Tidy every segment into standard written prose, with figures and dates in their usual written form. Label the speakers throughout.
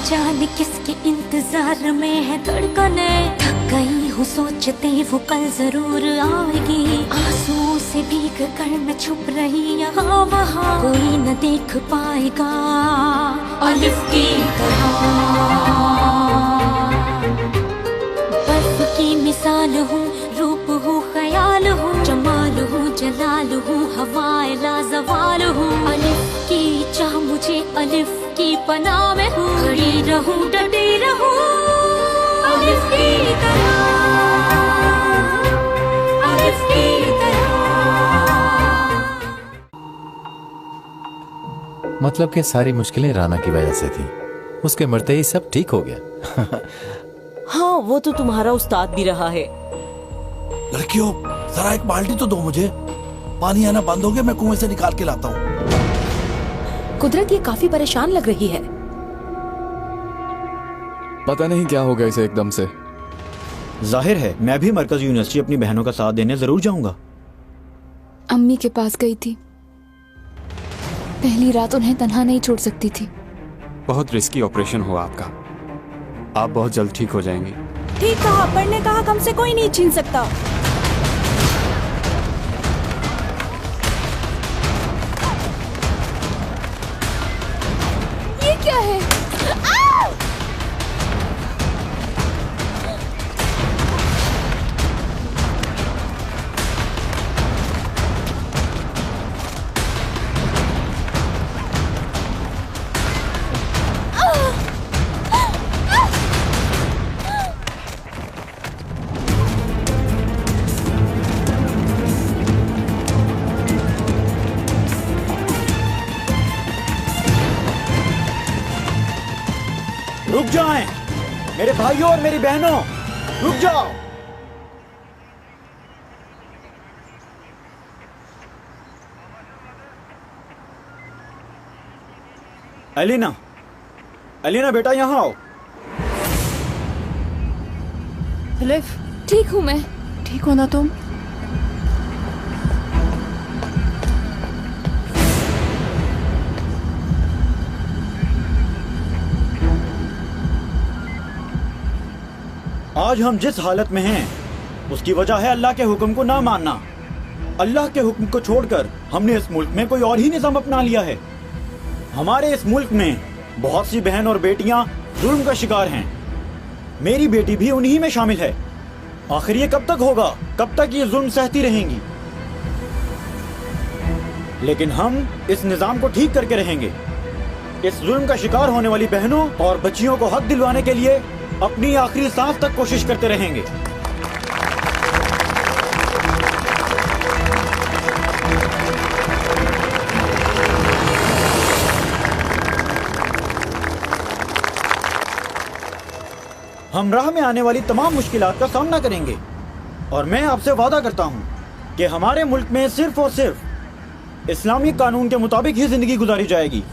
Speaker 1: जाने किसके इंतजार में है धड़कने, थक गई हूँ सोचते वो कल जरूर आएगी। आंसुओं से भीग कर मैं छुप रही यहाँ वहाँ, कोई न देख पाएगा अलिफ की तरह। बर्फ की मिसाल हूँ, रूप हूँ, ख्याल हूँ, जमाल हूँ, जलाल हूँ, हवाए लाजवाल हूँ। अलिफ की चाह मुझे अलिफ की पनाह में हूँ, खड़ी रहूँ डटी रहूँ अलिफ की तरह, अलिफ की तरह।
Speaker 2: मतलब कि सारी मुश्किलें राना की वजह से थी, उसके मरते ही सब ठीक हो गया।
Speaker 3: हाँ, वो तो तुम्हारा उस्ताद भी रहा है।
Speaker 4: लड़कियों, जरा एक बाल्टी तो दो मुझे, पानी आना बंद हो गया, मैं कुएं से निकाल के लाता हूँ।
Speaker 5: कुदरत ये काफी परेशान लग रही है।
Speaker 6: पता नहीं क्या हो गया इसे एकदम से।
Speaker 7: जाहिर है मैं भी मरकज यूनिवर्सिटी अपनी बहनों का साथ देने जरूर जाऊंगा।
Speaker 8: अम्मी के पास गई थी, पहली रात उन्हें तन्हा नहीं छोड़ सकती थी।
Speaker 6: बहुत रिस्की ऑपरेशन हुआ आपका, आप बहुत जल्द ठीक हो जाएंगी।
Speaker 5: ठीक कहा, पढ़ने का हक हमसे कोई नहीं छीन सकता।
Speaker 8: ये क्या है?
Speaker 7: रुक जाएं, मेरे भाइयों और मेरी बहनों, रुक जाओ। अलीना, अलीना बेटा यहाँ आओ।
Speaker 8: अलिफ, ठीक हूँ मैं। ठीक हो ना तुम?
Speaker 7: आज हम जिस हालत में हैं, उसकी वजह है अल्लाह के हुक्म को ना मानना। अल्लाह के हुक्म को छोड़कर हमने इस मुल्क में कोई और ही निज़ाम अपना लिया है। हमारे इस मुल्क में बहुत सी बहन और बेटियां जुल्म का शिकार हैं। मेरी बेटी भी उन्हीं में शामिल है। आखिर ये कब तक होगा? कब तक ये जुल्म सहती रहेंगी? लेकिन हम इस निज़ाम को ठीक करके रहेंगे। इस जुल्म का शिकार होने वाली बहनों और बच्चियों को हक दिलवाने के लिए अपनी आखिरी सांस तक कोशिश करते रहेंगे। हम राह में आने वाली तमाम मुश्किलात का सामना करेंगे और मैं आपसे वादा करता हूं कि हमारे मुल्क में सिर्फ और सिर्फ इस्लामी कानून के मुताबिक ही जिंदगी गुजारी जाएगी।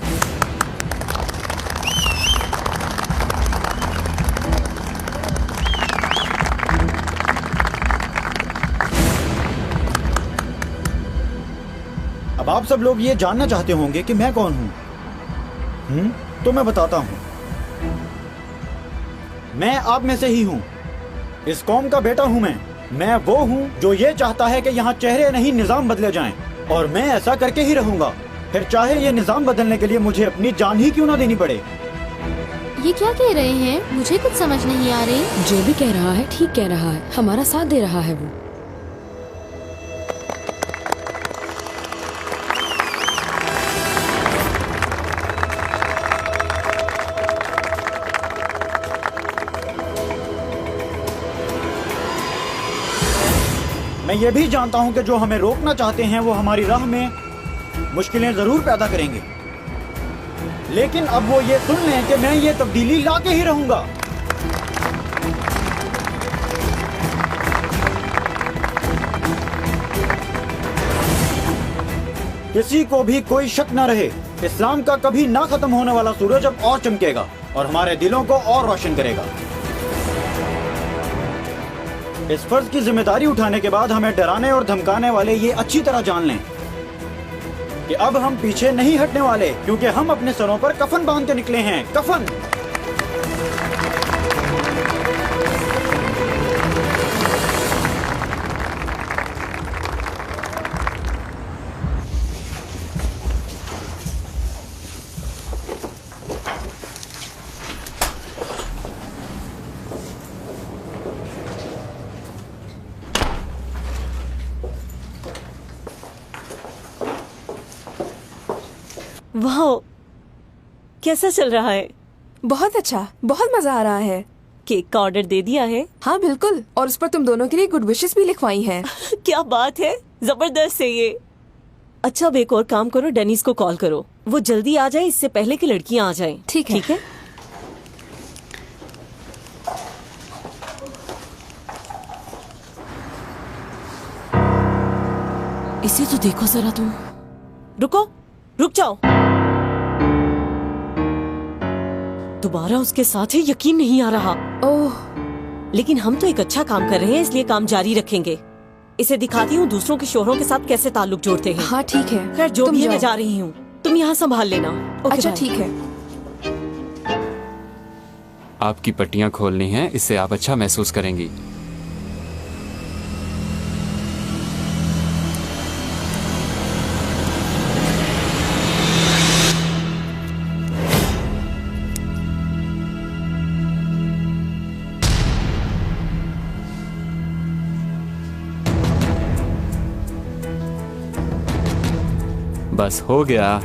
Speaker 7: अब आप सब लोग ये जानना चाहते होंगे कि मैं कौन हूं। तो मैं बताता हूं। मैं आप में से ही हूं। इस कौम का बेटा हूं मैं वो हूं जो ये चाहता है कि यहाँ चेहरे नहीं निजाम बदले जाएं, और मैं ऐसा करके ही रहूंगा, फिर चाहे ये निजाम बदलने के लिए मुझे अपनी जान ही क्यों ना देनी पड़े।
Speaker 8: ये क्या कह रहे हैं? मुझे कुछ समझ नहीं आ रही।
Speaker 5: जो भी कह रहा है ठीक कह रहा है, हमारा साथ दे रहा है वो।
Speaker 7: मैं ये भी जानता हूं कि जो हमें रोकना चाहते हैं वो हमारी राह में मुश्किलें जरूर पैदा करेंगे, लेकिन अब वो ये सुन लें कि मैं ये तब्दीली ला के ही रहूंगा। किसी को भी कोई शक न रहे, इस्लाम का कभी ना खत्म होने वाला सूरज अब और चमकेगा और हमारे दिलों को और रोशन करेगा। इस फर्ज की जिम्मेदारी उठाने के बाद हमें डराने और धमकाने वाले ये अच्छी तरह जान लें कि अब हम पीछे नहीं हटने वाले, क्योंकि हम अपने सरों पर कफन बांध के निकले हैं। कफन।
Speaker 3: वाह, कैसा चल रहा है?
Speaker 5: बहुत अच्छा, बहुत मजा आ रहा है।
Speaker 3: केक का ऑर्डर दे दिया है?
Speaker 5: हाँ बिल्कुल, और उस पर तुम दोनों के लिए गुड विशेस भी लिखवाई हैं।
Speaker 3: क्या बात है, जबरदस्त है ये। अच्छा, अब एक और काम करो, डेनिस को कॉल करो, वो जल्दी आ जाए इससे पहले कि लड़कियां आ जाएं।
Speaker 5: ठीक है।
Speaker 3: ठीक है। इसे तो देखो जरा तुम। रुको, रुक जाओ। दोबारा उसके साथ है, यकीन नहीं आ रहा।
Speaker 5: ओह,
Speaker 3: लेकिन हम तो एक अच्छा काम कर रहे हैं, इसलिए काम जारी रखेंगे। इसे दिखाती हूँ दूसरों के शोहरों के साथ कैसे ताल्लुक जोड़ते हैं।
Speaker 5: हाँ ठीक है।
Speaker 3: खैर जो
Speaker 5: तुम
Speaker 3: भी है, मैं
Speaker 5: जाओ।
Speaker 3: जा रही हूँ, तुम यहाँ संभाल लेना। ओके,
Speaker 5: अच्छा
Speaker 3: बाय।
Speaker 5: ठीक है।
Speaker 6: आपकी पट्टियां खोलनी हैं, इससे आप अच्छा महसूस करेंगी। बस हो गया।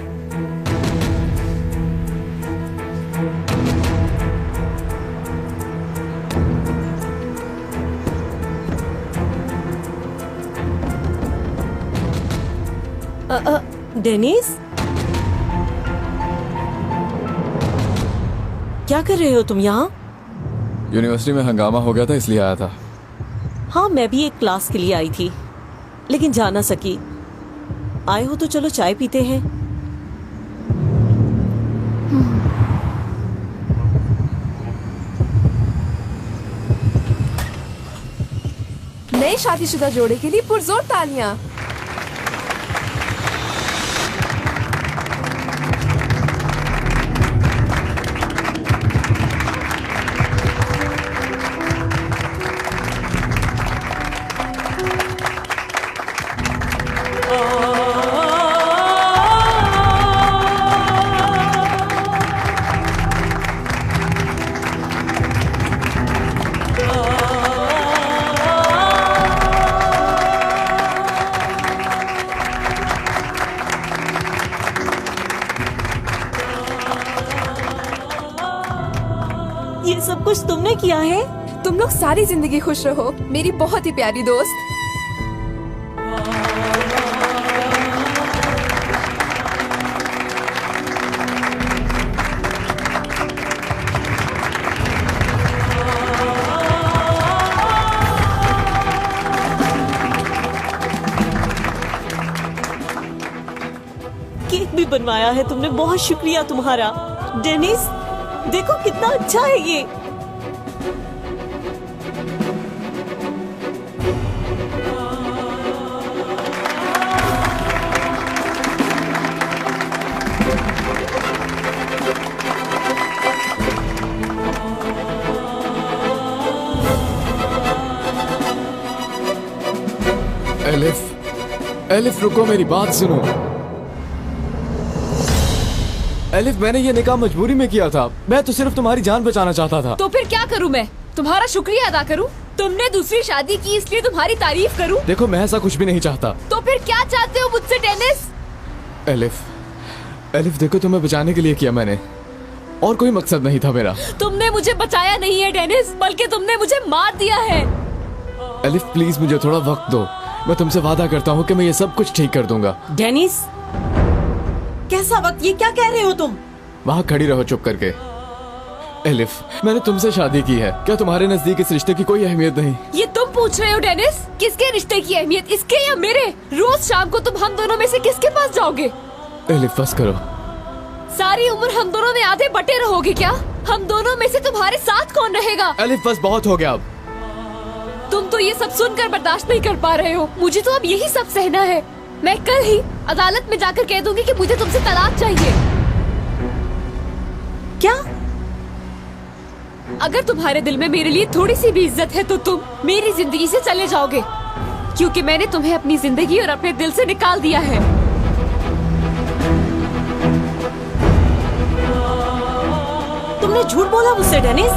Speaker 3: डेनिस, क्या कर रहे हो तुम यहाँ?
Speaker 9: यूनिवर्सिटी में हंगामा हो गया था, इसलिए आया था।
Speaker 3: हाँ, मैं भी एक क्लास के लिए आई थी, लेकिन जा ना सकी। आए हो तो चलो चाय पीते हैं।
Speaker 5: नए शादीशुदा जोड़े के लिए पुरजोर तालियां।
Speaker 3: ये सब कुछ तुमने किया है?
Speaker 5: तुम लोग सारी जिंदगी खुश रहो, मेरी बहुत ही प्यारी दोस्त।
Speaker 3: केक भी बनवाया है तुमने, बहुत शुक्रिया तुम्हारा। डेनिस, देखो कितना अच्छा है ये।
Speaker 9: एलिफ रुको, मेरी बात सुनो। एलिफ, मैंने ये निकाह मजबूरी में किया था, मैं तो सिर्फ तुम्हारी जान बचाना चाहता था।
Speaker 5: तो फिर क्या करूं मैं? तुम्हारा शुक्रिया अदा करूं? तुमने दूसरी शादी की इसलिए तुम्हारी तारीफ करूं?
Speaker 9: देखो, मैं ऐसा कुछ भी नहीं चाहता।
Speaker 5: तो फिर क्या चाहते हो मुझसे डेनिस?
Speaker 9: एलिफ देखो, तुम्हें बचाने के लिए किया मैंने, और कोई मकसद नहीं था मेरा।
Speaker 5: तुमने मुझे बचाया नहीं है डेनिस, बल्कि तुमने मुझे मार दिया है।
Speaker 9: एलिफ प्लीज मुझे थोड़ा वक्त दो, मैं तुमसे वादा करता हूँ कि मैं ये सब कुछ ठीक कर दूंगा।
Speaker 3: डेनिस, कैसा वक्त? ये क्या कह रहे हो तुम?
Speaker 9: वहाँ खड़ी रहो चुप करके। एलिफ, मैंने तुमसे शादी की है, क्या तुम्हारे नजदीक इस रिश्ते की कोई अहमियत नहीं?
Speaker 5: ये तुम पूछ रहे हो डेनिस? किसके रिश्ते की अहमियत, इसके या मेरे? रोज शाम को तुम हम दोनों में से किसके पास जाओगे?
Speaker 9: एलिफ बस करो।
Speaker 5: सारी उम्र हम दोनों में आधे बटे रहोगे क्या? हम दोनों में से तुम्हारे साथ कौन रहेगा?
Speaker 9: एलिफ बस बहुत हो गया अब।
Speaker 5: तुम तो ये सब सुनकर बर्दाश्त नहीं कर पा रहे हो, मुझे तो अब यही सब सहना है। मैं कल ही अदालत में जाकर कह दूंगी कि मुझे तुमसे तलाक चाहिए।
Speaker 3: क्या?
Speaker 5: अगर तुम्हारे दिल में मेरे लिए थोड़ी सी भी इज्जत है तो तुम मेरी जिंदगी से चले जाओगे, क्योंकि मैंने तुम्हें अपनी जिंदगी और अपने दिल से निकाल दिया है।
Speaker 3: तुमने झूठ बोला मुझसे डेनिस।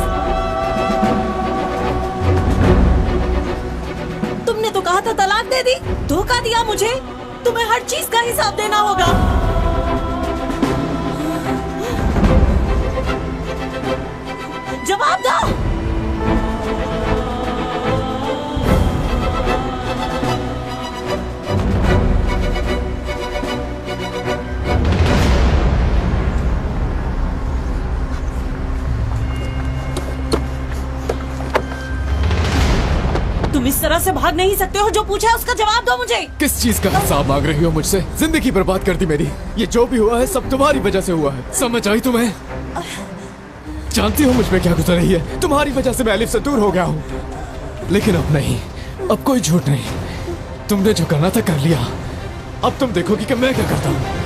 Speaker 3: तुमने तो कहा था तलाक दे दी, धोखा दिया मुझे। तुम्हें हर चीज का हिसाब देना होगा। जवाब दो। तुम इस तरह से भाग नहीं सकते हो। जो पूछा है उसका जवाब दो मुझे।
Speaker 9: किस चीज का हिसाब मांग रही हो मुझसे? जिंदगी बर्बाद कर दी मेरी। ये जो भी हुआ है सब तुम्हारी वजह से हुआ है। समझ आई तुम्हें? जानती हो मुझ पे क्या गुजर रही है? तुम्हारी वजह से मैं एलिफ से दूर हो गया हूँ। लेकिन अब नहीं, अब कोई झूठ नहीं। तुमने जो करना था कर लिया। अब तुम देखोगी कि मैं क्या करता हूँ।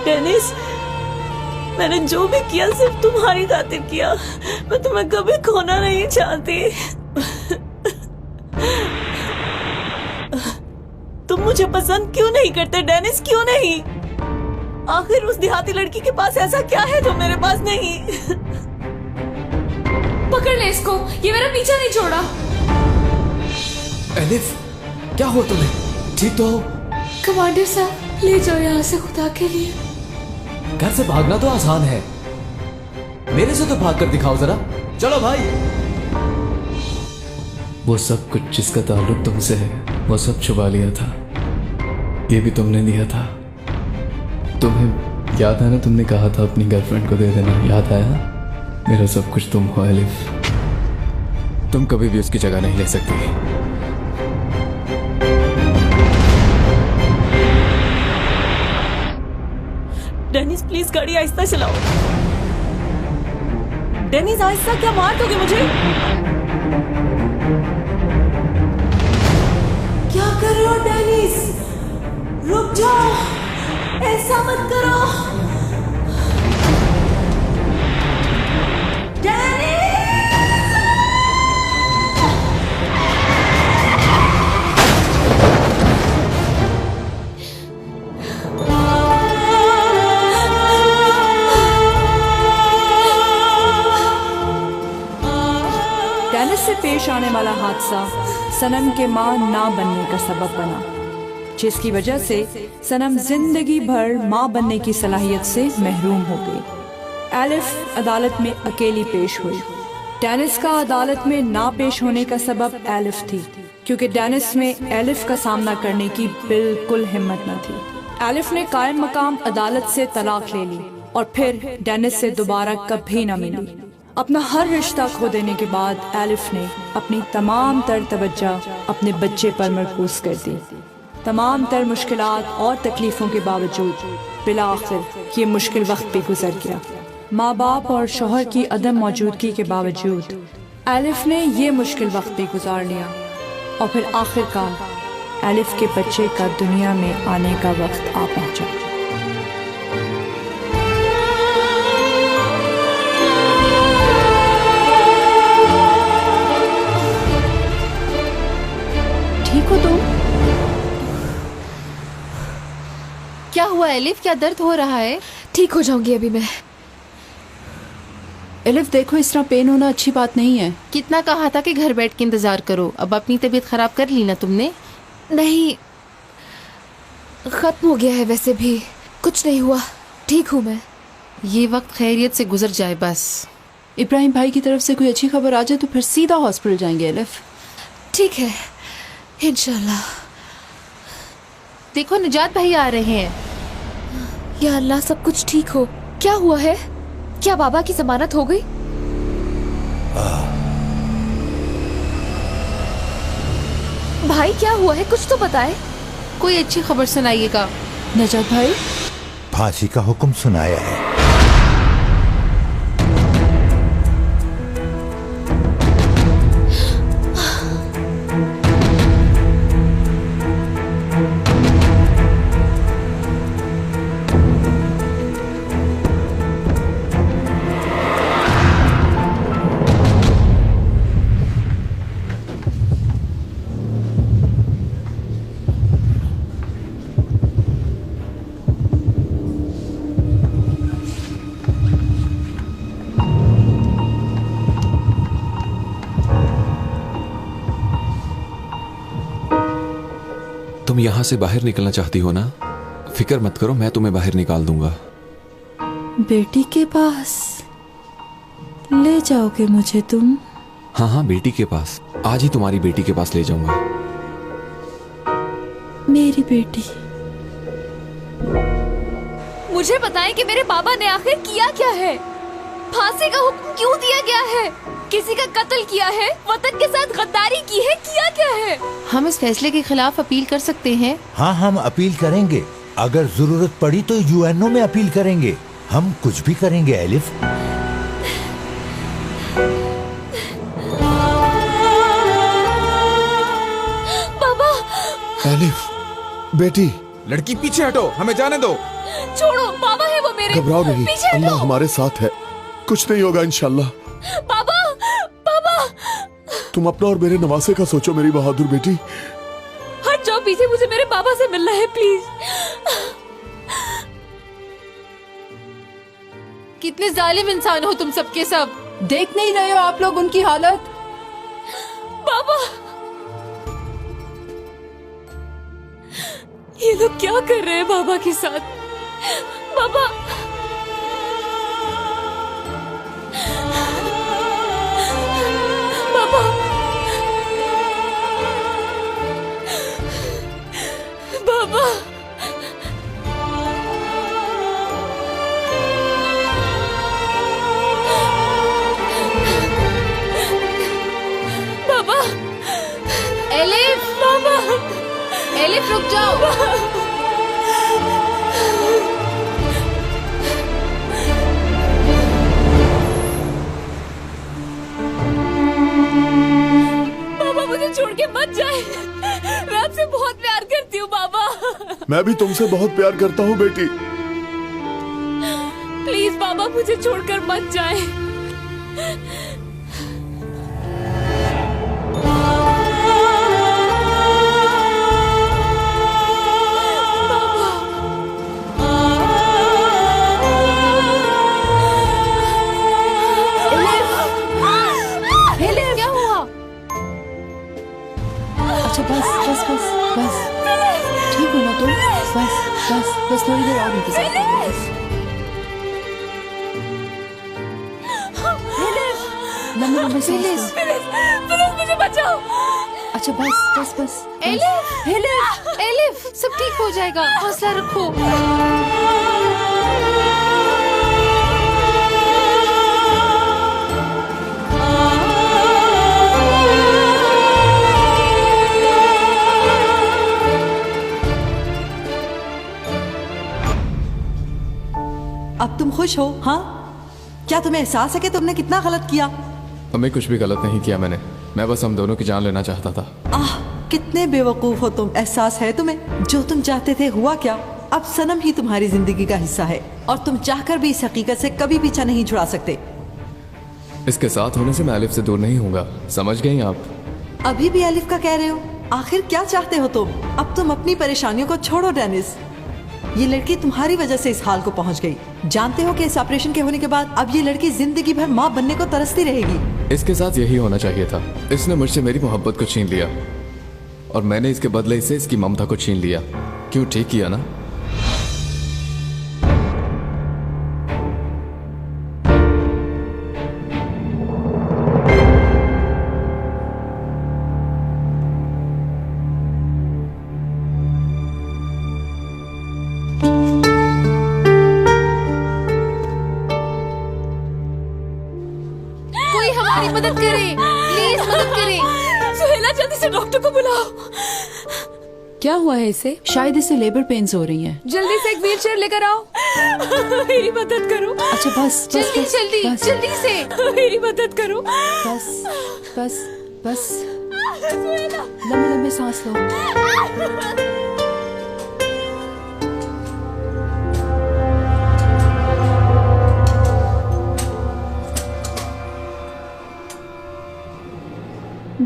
Speaker 3: डेनिस, मैंने जो भी किया सिर्फ तुम्हारी खातिर किया। मैं तुम्हें कभी खोना नहीं चाहती। तुम मुझे पसंद क्यों नहीं करते डेनिस? क्यों नहीं? आखिर उस देहाती लड़की के पास ऐसा क्या है जो मेरे पास नहीं?
Speaker 5: पकड़ ले इसको, ये मेरा पीछा नहीं छोड़ा।
Speaker 9: एलिफ, क्या हुआ तुम्हें? ठीक तो हो?
Speaker 5: कमांडर साहब, ले जाओ यहाँ से खुदा के लिए।
Speaker 10: घर से भागना तो आसान है, मेरे से तो भाग कर दिखाओ जरा। चलो भाई।
Speaker 9: वो सब कुछ जिसका ताल्लुक तुमसे है वो सब छुपा लिया था। ये भी तुमने लिया था। तुम्हें याद है ना, तुमने कहा था अपनी गर्लफ्रेंड को दे देना। याद आया? मेरा सब कुछ तुम हो एलिफ। तुम कभी भी उसकी जगह नहीं ले सकती।
Speaker 3: डेनिस प्लीज गाड़ी आहिस्ता चलाओ। डेनिस आहिस्ता, क्या मार दोगे मुझे? क्या कर रहे हो डेनिस? रुक जाओ, ऐसा मत करो। डेनिस!
Speaker 11: डेनिस से पेश आने वाला हादसा सनम के मां ना बनने का सबब बना, जिसकी वजह से सनम जिंदगी भर मां बनने की सलाहियत से महरूम हो गई। एलिफ अदालत में अकेली पेश हुई। डेनिस का अदालत में ना पेश होने का सबब एलिफ थी, क्योंकि डेनिस में एलिफ का सामना करने की बिल्कुल हिम्मत न थी। एलिफ ने कायम मकाम अदालत से तलाक ले ली और फिर डेनिस से दोबारा कभी न मिली। अपना हर रिश्ता खो देने के बाद एलिफ ने अपनी तमाम तर तवज्जो अपने बच्चे पर मरकूज कर दी। तमाम तर मुश्किलात और तकलीफों के बावजूद बिलाखिर ये मुश्किल वक्त भी गुजर गया। माँ बाप और शौहर की अदम मौजूदगी के बावजूद एलिफ ने ये मुश्किल वक्त भी गुजार लिया और फिर आखिरकार एलिफ के बच्चे का दुनिया में आने का वक्त आ पहुंचा।
Speaker 8: ठीक हो तुम? क्या हुआ एलिफ? क्या दर्द हो रहा है?
Speaker 5: ठीक हो जाऊंगी अभी मैं।
Speaker 11: एलिफ देखो, इस तरह पेन होना अच्छी बात नहीं है।
Speaker 8: कितना कहा था कि घर बैठ के इंतजार करो। अब अपनी तबीयत खराब कर ली ना तुमने।
Speaker 5: नहीं, खत्म हो गया है। वैसे भी कुछ नहीं हुआ, ठीक हूँ मैं।
Speaker 8: ये वक्त खैरियत से गुजर जाए बस।
Speaker 11: इब्राहिम भाई की तरफ से कोई अच्छी खबर आ जाए तो फिर सीधा हॉस्पिटल जाएंगे एलिफ।
Speaker 5: ठीक है, इंशाल्लाह।
Speaker 8: देखो निजात भाई आ रहे हैं।
Speaker 5: या अल्लाह, सब कुछ ठीक हो। क्या हुआ है? क्या बाबा की जमानत हो गई? भाई क्या हुआ है? कुछ तो बताए।
Speaker 8: कोई अच्छी खबर सुनाइएगा।
Speaker 11: नजात भाई,
Speaker 12: फांसी का हुक्म सुनाया है।
Speaker 13: तुम यहाँ से बाहर निकलना चाहती हो ना? फिक्र मत करो, मैं तुम्हें बाहर निकाल दूंगा।
Speaker 11: बेटी के पास ले जाओगे मुझे तुम?
Speaker 13: हाँ हाँ, बेटी के पास। आज ही तुम्हारी बेटी के पास ले जाऊंगा।
Speaker 11: मेरी बेटी।
Speaker 5: मुझे बताएं कि मेरे बाबा ने आखिर किया क्या है? फांसी का हुक्म क्यों दिया गया है? किसी का कत्ल किया है? वतन के साथ गद्दारी की है? किया क्या है?
Speaker 8: हम इस फैसले के खिलाफ अपील कर सकते हैं।
Speaker 12: हाँ, हम अपील करेंगे। अगर जरूरत पड़ी तो यूएनओ में अपील करेंगे। हम कुछ भी करेंगे एलिफ।
Speaker 5: बाबा।
Speaker 14: एलिफ, बेटी।
Speaker 9: लड़की पीछे हटो, हमें जाने दो।
Speaker 5: छोड़ो, बाबा है वो मेरे।
Speaker 14: घबराओ नहीं, अल्लाह हमारे साथ है, कुछ नहीं होगा इंशाल्लाह।
Speaker 5: बाबा, बाबा।
Speaker 14: तुम अपना और मेरे नवासे का सोचो मेरी बहादुर बेटी।
Speaker 5: हट जाओ पीछे, मुझे मेरे बाबा से मिलना है प्लीज। कितने जालिम इंसान हो तुम सबके सब।
Speaker 11: देख नहीं रहे हो आप लोग उनकी हालत?
Speaker 5: बाबा, ये लोग क्या कर रहे हैं बाबा के साथ? बाबा, बाबा, बाबा, बाबा,
Speaker 8: एलिफ,
Speaker 5: बाबा,
Speaker 8: एलिफ रुक जाओ।
Speaker 5: बाबा मुझे छोड़ के मत जाए, मैं आपसे बहुत प्यार करती हूँ बाबा।
Speaker 14: मैं भी तुमसे बहुत प्यार करता हूँ बेटी।
Speaker 5: प्लीज बाबा मुझे छोड़कर मत जाए।
Speaker 11: ठीक हो ना तुम? बस थोड़ी देर और इंतजार करो।
Speaker 5: मुझे बचाओ।
Speaker 11: अच्छा बस।
Speaker 8: एलिफ, सब ठीक हो जाएगा, हौसला रखो।
Speaker 11: अब तुम खुश हो? हाँ, क्या तुम्हें एहसास है कि तुमने कितना गलत किया?
Speaker 9: हमें कुछ भी गलत नहीं किया मैंने। मैं बस हम दोनों की जान लेना चाहता था।
Speaker 11: आह, कितने बेवकूफ हो तुम। एहसास है तुम्हें जो तुम चाहते थे हुआ क्या? अब सनम ही तुम्हारी जिंदगी का हिस्सा है और तुम चाहकर भी इस हकीकत से कभी पीछा नहीं छुड़ा सकते।
Speaker 9: इसके साथ होने से मैं एलिफ से दूर नहीं होऊंगा, समझ गई आप?
Speaker 11: अभी भी एलिफ का कह रहे हो? आखिर क्या चाहते हो तुम? अब तुम अपनी परेशानियों को छोड़ो डेनिस। ये लड़की तुम्हारी वजह से इस हाल को पहुंच गई। जानते हो कि इस ऑपरेशन के होने के बाद अब ये लड़की जिंदगी भर माँ बनने को तरसती रहेगी।
Speaker 9: इसके साथ यही होना चाहिए था। इसने मुझसे मेरी मोहब्बत को छीन लिया और मैंने इसके बदले से इसकी ममता को छीन लिया। क्यों, ठीक किया ना?
Speaker 5: मदद करें, प्लीज मदद करें। सुहेला जल्दी से डॉक्टर को बुलाओ।
Speaker 11: क्या हुआ है इसे? शायद इसे लेबर पेन्स हो रही हैं।
Speaker 5: जल्दी से एक व्हीलचेयर लेकर आओ।
Speaker 3: मेरी मदद करो।
Speaker 11: अच्छा बस
Speaker 5: जल्दी जल्दी जल्दी से
Speaker 3: मेरी मदद करो।
Speaker 11: बस बस बस लंबे लंबे सांस लो।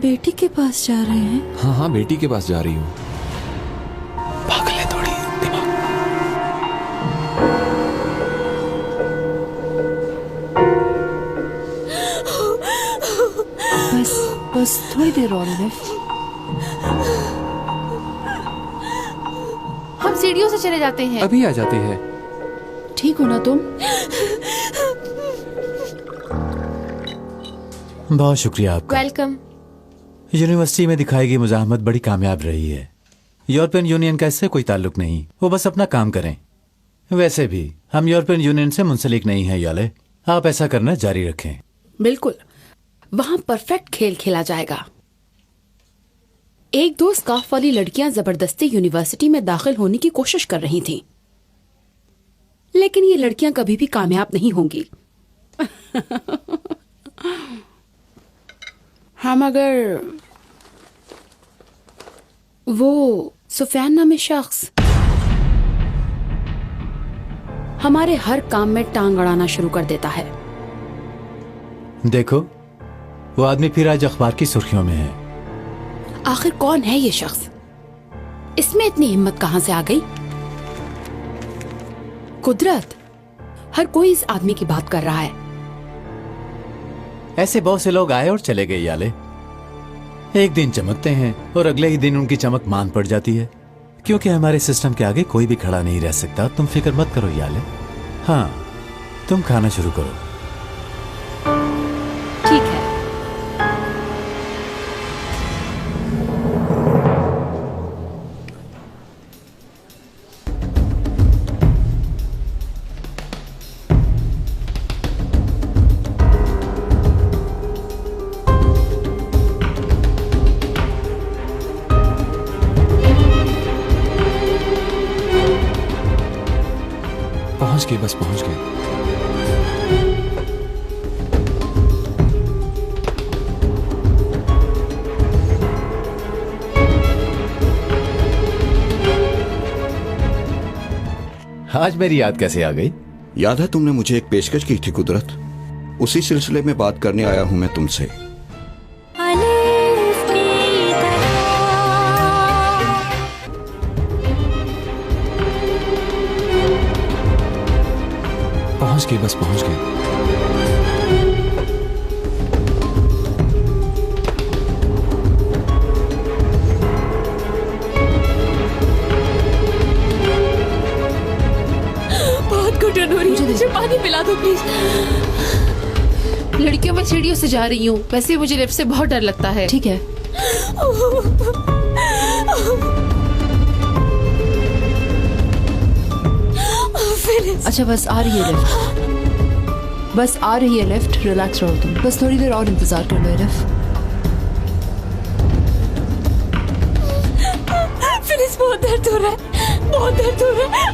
Speaker 11: बेटी के पास जा रहे हैं?
Speaker 13: हाँ हाँ, बेटी के पास जा रही हूँ। पागल है थोड़ी, दिमाग।
Speaker 11: बस बस थोड़ी देर और लिफ्ट।
Speaker 5: हम सीढ़ियों से चले जाते हैं।
Speaker 13: अभी आ जाते हैं।
Speaker 11: ठीक हो ना तुम?
Speaker 2: बहुत शुक्रिया आपका।
Speaker 5: वेलकम।
Speaker 2: यूनिवर्सिटी में दिखाई गई मुजाहमत बड़ी कामयाब रही है। यूरोपियन यूनियन का इससे कोई ताल्लुक नहीं, वो बस अपना काम करें। वैसे भी हम यूरोपियन यूनियन से मुंसलिक नहीं हैं याले, आप ऐसा करना जारी रखें।
Speaker 15: बिल्कुल, वहाँ परफेक्ट खेल खेला जाएगा। एक दो स्कार्फ वाली लड़कियां जबरदस्ती यूनिवर्सिटी में दाखिल होने की कोशिश कर रही थीं, लेकिन ये लड़कियां कभी भी कामयाब नहीं होंगी। हम अगर वो सुफियान नामी शख्स हमारे हर काम में टांग अड़ाना शुरू कर देता है।
Speaker 2: देखो, वो आदमी फिर आज अखबार की सुर्खियों में है।
Speaker 15: आखिर कौन है ये शख्स? इसमें इतनी हिम्मत कहां से आ गई? कुदरत, हर कोई इस आदमी की बात कर रहा है।
Speaker 2: ऐसे बहुत से लोग आए और चले गए याले। एक दिन चमकते हैं और अगले ही दिन उनकी चमक मान पड़ जाती है, क्योंकि हमारे सिस्टम के आगे कोई भी खड़ा नहीं रह सकता। तुम फिक्र मत करो याले। हाँ, तुम खाना शुरू करो।
Speaker 15: ठीक है।
Speaker 13: पहुंच गए, बस पहुंच गए।
Speaker 2: आज मेरी याद कैसे आ गई?
Speaker 16: याद है तुमने मुझे एक पेशकश की थी कुदरत, उसी सिलसिले में बात करने आया हूं मैं तुमसे।
Speaker 13: पहुंच गए, बस पहुंच गए।
Speaker 5: बहुत घुटन हो रही है, मुझे पानी पिला दो प्लीज। लड़कियों में सीढ़ियों से जा रही हूँ, वैसे मुझे लिफ्ट से बहुत डर लगता है।
Speaker 11: ठीक है। अच्छा बस आ रही है लिफ्ट, बस आ रही है लिफ्ट। रिलैक्स रहो तुम, बस थोड़ी देर और इंतजार कर लो एलिफ।
Speaker 5: फिनिश, बहुत दर्द हो रहा है, बहुत दर्द हो रहा है।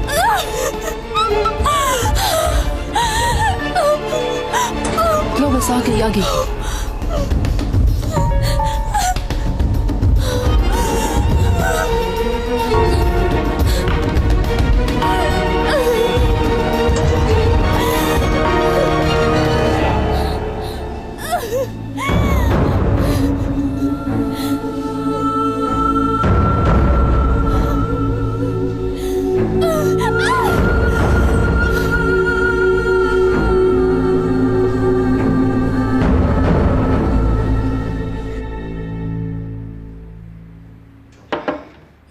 Speaker 11: लो बस आ गई, आ गई।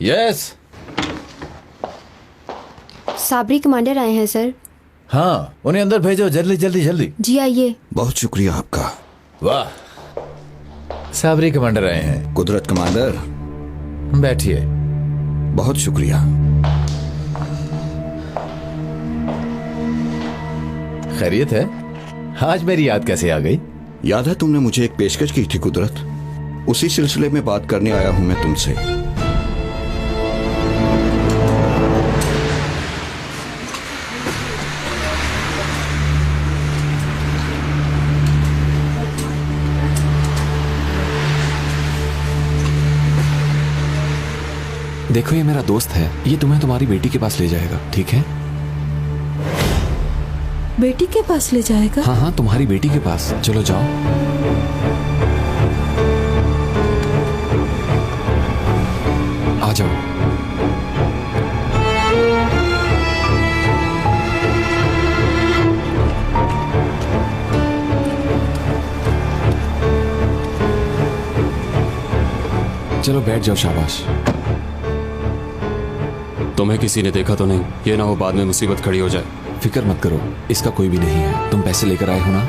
Speaker 2: यस,
Speaker 17: साबरी कमांडर आए हैं सर।
Speaker 2: हाँ, उन्हें अंदर भेजो, जल्दी जल्दी जल्दी।
Speaker 17: जी आइए।
Speaker 16: बहुत शुक्रिया आपका।
Speaker 2: वाह, साबरी कमांडर आए हैं।
Speaker 16: कुदरत कमांडर,
Speaker 2: बैठिए।
Speaker 16: बहुत शुक्रिया।
Speaker 2: खैरियत है? आज मेरी याद कैसे आ गई?
Speaker 16: याद है तुमने मुझे एक पेशकश की थी कुदरत, उसी सिलसिले में बात करने आया हूं मैं तुमसे।
Speaker 13: देखो ये मेरा दोस्त है, ये तुम्हें तुम्हारी बेटी के पास ले जाएगा, ठीक है?
Speaker 3: बेटी के पास ले जाएगा?
Speaker 13: हाँ हाँ, तुम्हारी बेटी के पास। चलो जाओ। आ जाओ। चलो बैठ जाओ, शाबाश।
Speaker 6: तुम्हें किसी ने देखा तो नहीं? ये ना हो बाद में मुसीबत खड़ी हो जाए।
Speaker 13: फिक्र मत करो, इसका कोई भी नहीं है। तुम पैसे लेकर आए हो ना?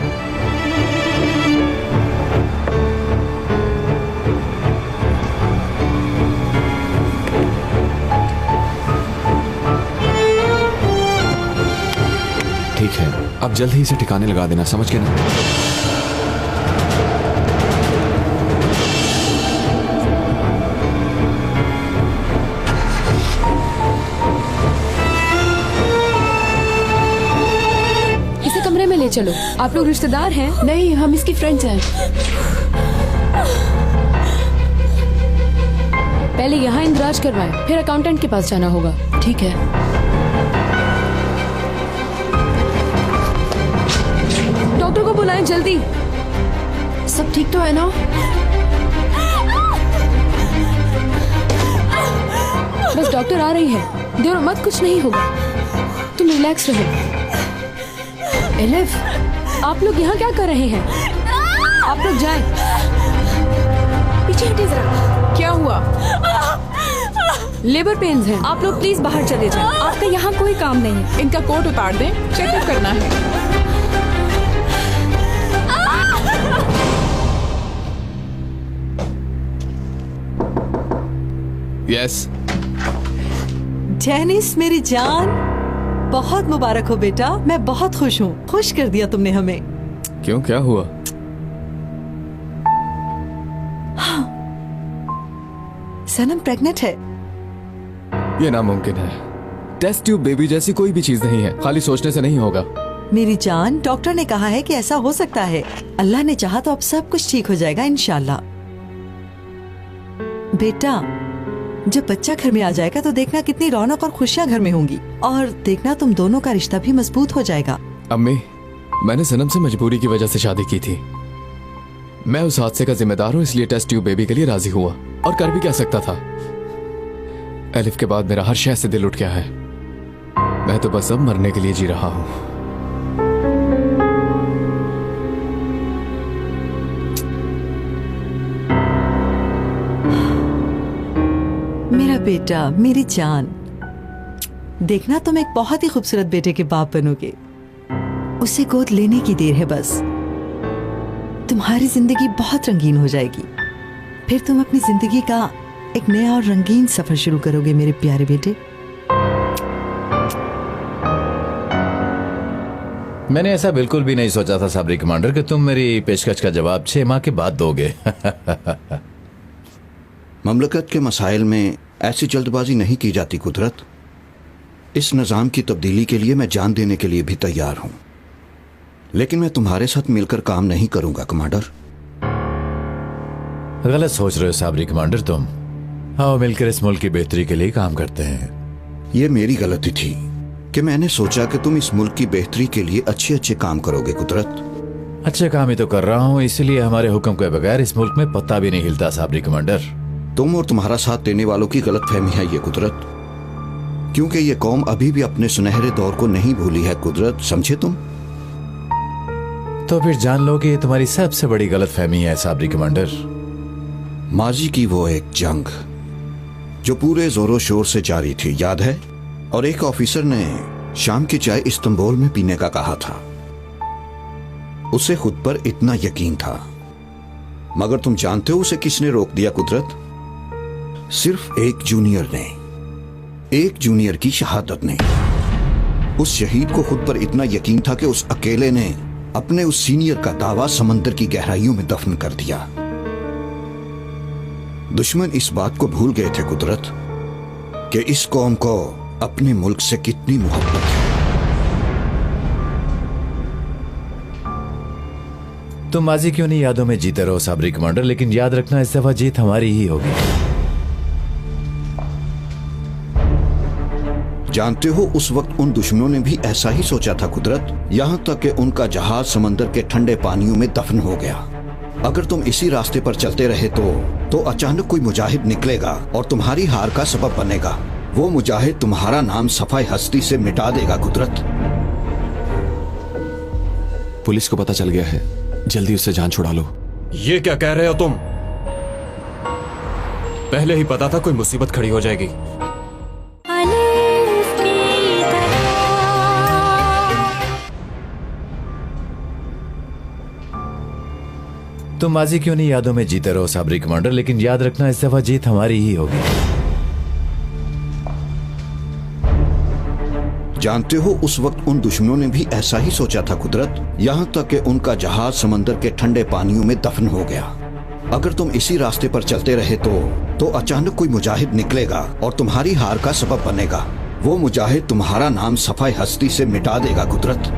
Speaker 13: ठीक है, अब जल्द ही इसे ठिकाने लगा देना, समझ गए ना?
Speaker 15: चलो, आप लोग रिश्तेदार हैं? नहीं, हम इसकी फ्रेंड्स हैं। पहले यहाँ इंदराज करवाएं, फिर अकाउंटेंट के पास जाना होगा। ठीक है। डॉक्टर को बुलाएं जल्दी। सब ठीक तो है ना? बस डॉक्टर आ रही है, देर मत, कुछ नहीं होगा। तुम रिलैक्स रहो। एलिफ, आप लोग यहाँ क्या कर रहे हैं? आप लोग जाएं। पीछे हटिए जरा। क्या हुआ? लेबर पेन्स हैं। आप लोग प्लीज बाहर चले जाएं। आपका यहाँ कोई काम नहीं है।
Speaker 11: इनका कोट उतार दें, चेकअप करना है।
Speaker 9: यस।
Speaker 3: जेनिस मेरी जान, बहुत मुबारक हो बेटा। मैं बहुत खुश हूँ। खुश कर दिया तुमने हमें।
Speaker 9: क्यों, क्या हुआ?
Speaker 3: हाँ, सनम प्रेग्नेंट है।
Speaker 9: ये नामुमकिन है। टेस्ट ट्यूब बेबी जैसी कोई भी चीज नहीं है, खाली सोचने से नहीं होगा।
Speaker 3: मेरी जान, डॉक्टर ने कहा है कि ऐसा हो सकता है। अल्लाह ने चाहा तो अब सब कुछ ठीक हो जाएगा इंशाल्लाह। बेटा, जब बच्चा घर में आ जाएगा तो देखना कितनी रौनक और खुशियां घर में होंगी, और देखना तुम दोनों का रिश्ता भी मजबूत हो जाएगा।
Speaker 9: अम्मी, मैंने सनम से मजबूरी की वजह से शादी की थी। मैं उस हादसे का जिम्मेदार हूँ, इसलिए टेस्ट ट्यूब बेबी के लिए राजी हुआ। और कर भी क्या सकता था। एलिफ के बाद मेरा हर शय से दिल उठ गया है। मैं तो बस अब मरने के लिए जी रहा हूँ।
Speaker 3: मेरा बेटा, मेरी जान, देखना तुम एक बहुत ही खूबसूरत बेटे के बाप बनोगे। उसे गोद लेने की देर है बस। तुम्हारी जिंदगी बहुत रंगीन हो जाएगी। फिर तुम अपनी जिंदगी का एक नया और रंगीन सफर शुरू करोगे मेरे प्यारे बेटे।
Speaker 2: मैंने ऐसा बिल्कुल भी नहीं सोचा था साबरी कमांडर कि तुम मेरी पेशकश का जवाब 6 माह के बाद दोगे।
Speaker 16: ममलकत के मसाइल में ऐसी जल्दबाजी नहीं की जाती कुदरत। इस निज़ाम की तब्दीली के लिए मैं जान देने के लिए भी तैयार हूं, लेकिन मैं तुम्हारे साथ मिलकर काम नहीं करूंगा कमांडर।
Speaker 2: गलत सोच रहे हो साबरी कमांडर तुम। आओ मिलकर इस मुल्क की बेहतरी के लिए काम करते हैं।
Speaker 16: ये मेरी गलती थी कि मैंने सोचा कि तुम इस मुल्क की बेहतरी के लिए अच्छे अच्छे काम करोगे कुदरत।
Speaker 2: अच्छे काम ही तो कर रहा हूँ, इसलिए हमारे हुक्म के बगैर इस मुल्क में पत्ता भी नहीं हिलता साबरी कमांडर।
Speaker 16: तुम और तुम्हारा साथ देने वालों की गलत फहमी है ये कुदरत, क्योंकि ये कौम अभी भी अपने सुनहरे दौर को नहीं भूली है कुदरत, समझे तुम?
Speaker 2: तो फिर जान लो कि ये तुम्हारी सबसे बड़ी गलत फहमी है साबरी कमांडर।
Speaker 16: माजी की वो एक जंग जो पूरे जोरों शोर से जारी थी, याद है? और एक ऑफिसर ने शाम की चाय इस्तांबुल में पीने का कहा था। उसे खुद पर इतना यकीन था, मगर तुम जानते हो उसे किसने रोक दिया कुदरत? सिर्फ एक जूनियर ने, एक जूनियर की शहादत ने। उस शहीद को खुद पर इतना यकीन था कि उस अकेले ने अपने उस सीनियर का दावा समंदर की गहराइयों में दफन कर दिया। दुश्मन इस बात को भूल गए थे कुदरत कि इस कौम को अपने मुल्क से कितनी मोहब्बत है।
Speaker 2: तुम माजी क्यों नहीं यादों में जीते रहो साबरी कमांडर, लेकिन याद रखना इस दफा जीत हमारी ही होगी।
Speaker 16: जानते हो उस वक्त उन दुश्मनों ने भी ऐसा ही सोचा था कुदरत, यहाँ तक कि उनका जहाज समंदर के ठंडे पानियों में दफन हो गया। अगर तुम इसी रास्ते पर चलते रहे तो अचानक कोई मुजाहिद निकलेगा और तुम्हारी हार का सबब बनेगा। वो मुजाहिद तुम्हारा नाम सफाई हस्ती से मिटा देगा कुदरत।
Speaker 13: पुलिस को पता चल गया है, जल्दी उससे जान छुड़ा लो।
Speaker 6: ये क्या कह रहे हो तुम? पहले ही पता था कोई मुसीबत खड़ी हो जाएगी।
Speaker 2: तुम माजी क्यों नहीं यादों में जीते रहो साबरी कमांडर, लेकिन याद रखना इस दफा जीत हमारी ही होगी।
Speaker 16: जानते हो उस वक्त उन दुश्मनों ने भी ऐसा ही सोचा था कुदरत, यहाँ तक कि उनका जहाज समंदर के ठंडे पानियों में दफन हो गया। अगर तुम इसी रास्ते पर चलते रहे तो अचानक कोई मुजाहिद निकलेगा और तुम्हारी हार का सबब बनेगा। वो मुजाहिद तुम्हारा नाम सफाई हस्ती से मिटा देगा कुदरत।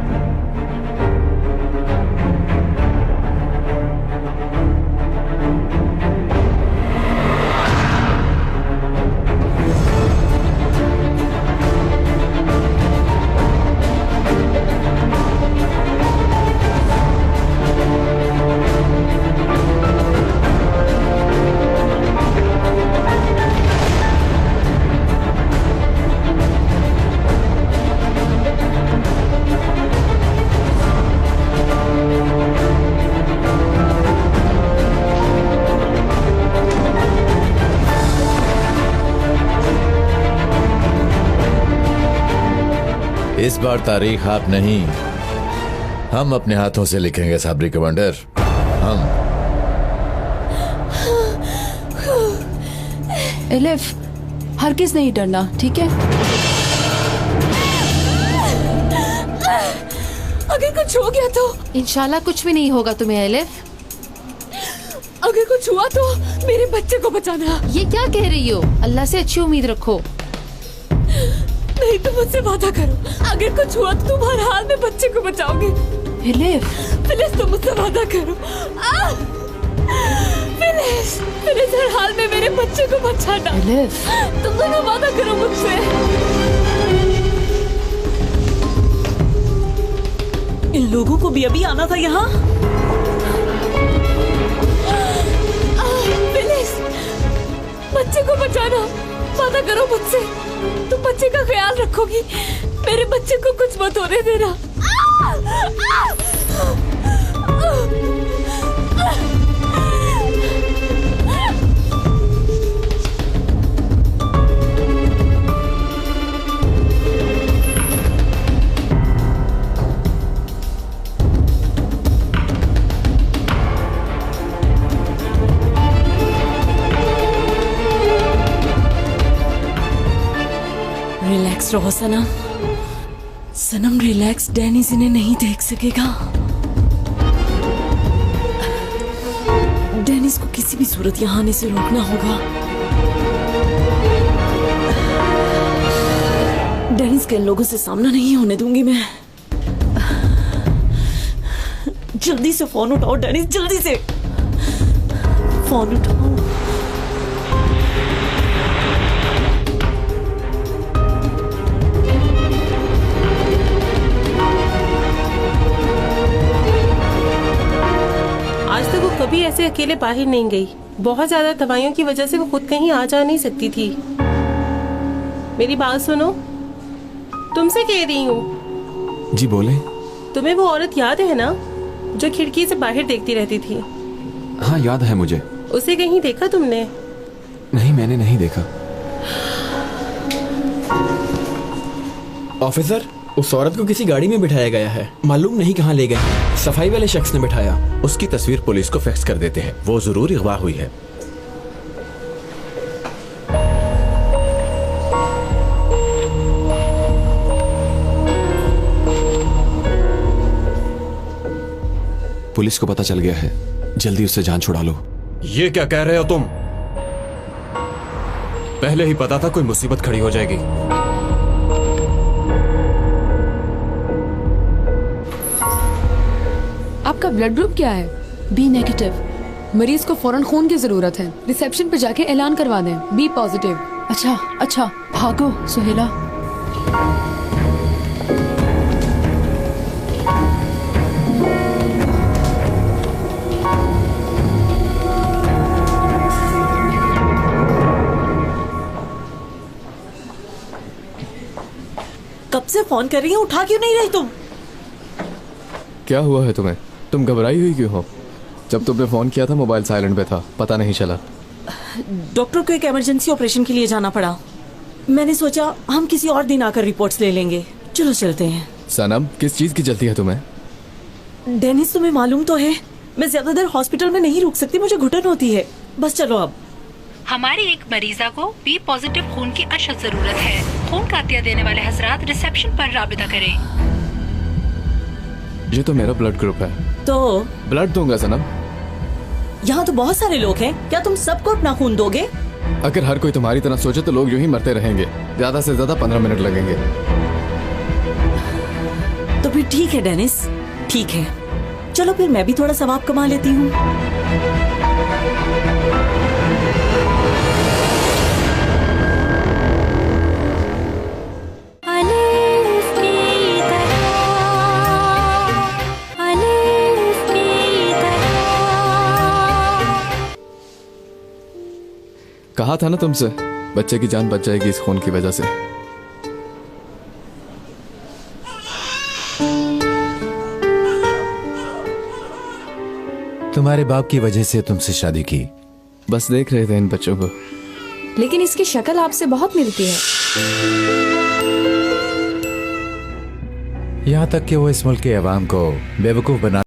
Speaker 2: इस बार तारीख आप नहीं, हम अपने हाथों से लिखेंगे साबरी कमांडर। हम।
Speaker 15: एलिफ, हरगिज़ नहीं डरना, ठीक है?
Speaker 5: अगर कुछ हो गया तो?
Speaker 8: इंशाल्लाह कुछ भी नहीं होगा तुम्हें एलिफ।
Speaker 5: अगर कुछ हुआ तो मेरे बच्चे को बचाना।
Speaker 8: ये क्या कह रही हो? अल्लाह से अच्छी उम्मीद रखो।
Speaker 5: नहीं तो मुझसे वादा करो, अगर कुछ हुआ तो तुम हर हाल में बच्चे को बचाओगे। फिलिस, तुम मुझसे वादा करो। फिलिस, हर हाल में मेरे बच्चे को बचाना। तुम दोनों वादा करो मुझसे।
Speaker 18: इन लोगों को भी अभी आना था यहाँ।
Speaker 5: फिलिस, बच्चे को बचाना, वादा करो मुझसे। तुम बच्चे का ख्याल रखोगी, मेरे बच्चे को कुछ मत होने देना।
Speaker 18: रिलैक्स रहो सनम। सनम रिलैक्स, डेनिस इन्हें नहीं देख सकेगा। डेनिस को किसी भी सूरत यहाँ आने से रोकना होगा। डेनिस के इन लोगों से सामना नहीं होने दूंगी मैं। जल्दी से फोन उठाओ डेनिस, जल्दी से फोन उठाओ।
Speaker 19: आज तक वो कभी ऐसे अकेले बाहर नहीं गई। बहुत ज्यादा दवाइयों की वजह से वो खुद कहीं आ जा नहीं सकती थी। मेरी बात सुनो, तुमसे कह रही हूँ।
Speaker 13: जी बोले।
Speaker 19: तुम्हें वो औरत याद है ना, जो खिड़की से बाहर देखती रहती थी?
Speaker 13: हाँ याद है मुझे।
Speaker 19: उसे कहीं देखा तुमने?
Speaker 13: नहीं, मैंने नहीं देखा।
Speaker 20: ऑफिसर, उस औरत को किसी गाड़ी में बिठाया गया है, मालूम नहीं कहाँ ले गए। सफाई वाले शख्स ने बिठाया।
Speaker 21: उसकी तस्वीर पुलिस को फैक्स कर देते हैं, वो जरूर अगवा हुई है।
Speaker 13: पुलिस को पता चल गया है, जल्दी उससे जान छुड़ा लो।
Speaker 6: ये क्या कह रहे हो तुम? पहले ही पता था कोई मुसीबत खड़ी हो जाएगी।
Speaker 15: आपका ब्लड ग्रुप क्या है? B negative. मरीज को फौरन खून की जरूरत है। रिसेप्शन पे जाके ऐलान करवा दें, बी पॉजिटिव।
Speaker 3: अच्छा, भागो सुहेला।
Speaker 18: कब से फोन कर रही हूँ, उठा क्यों नहीं रही तुम?
Speaker 9: क्या हुआ है तुम्हें? तुम घबराई हुई क्यों हो? जब तुमने फोन किया था मोबाइल साइलेंट पे था, पता नहीं चला।
Speaker 18: डॉक्टर को एक इमरजेंसी ऑपरेशन के लिए जाना पड़ा। मैंने सोचा हम किसी और दिन आकर रिपोर्ट्स ले लेंगे। चलो चलते हैं।
Speaker 9: सनम, किस चीज की जल्दी है तुम्हें?
Speaker 18: डेनिस, तुम्हें मालूम तो है मैं ज्यादा देर हॉस्पिटल में नहीं रुक सकती, मुझे घुटन होती है। बस चलो अब।
Speaker 1: हमारी एक मरीजा को बी पॉजिटिव खून की अशद जरूरत है। खून का अतिया देने वाले हजरात रिसेप्शन पर राबिता करें।
Speaker 9: ये तो मेरा ब्लड ग्रुप है।
Speaker 18: तो
Speaker 9: ब्लड दूंगा सनम।
Speaker 18: यहाँ तो बहुत सारे लोग हैं, क्या तुम सबको अपना खून दोगे?
Speaker 9: अगर हर कोई तुम्हारी तरह सोचे तो लोग यूं ही मरते रहेंगे। ज्यादा से ज्यादा 15 मिनट लगेंगे।
Speaker 18: तो फिर ठीक है डेनिस, ठीक है। चलो फिर मैं भी थोड़ा सवाब कमा लेती हूँ।
Speaker 9: कहा था ना तुमसे, बच्चे की जान बच जाएगी इस खून की वजह से।
Speaker 2: तुम्हारे बाप की वजह से तुमसे शादी की।
Speaker 9: बस देख रहे थे इन बच्चों को।
Speaker 15: लेकिन इसकी शक्ल आपसे बहुत मिलती है।
Speaker 2: यहाँ तक कि वो इस मुल्क के अवाम को बेवकूफ बना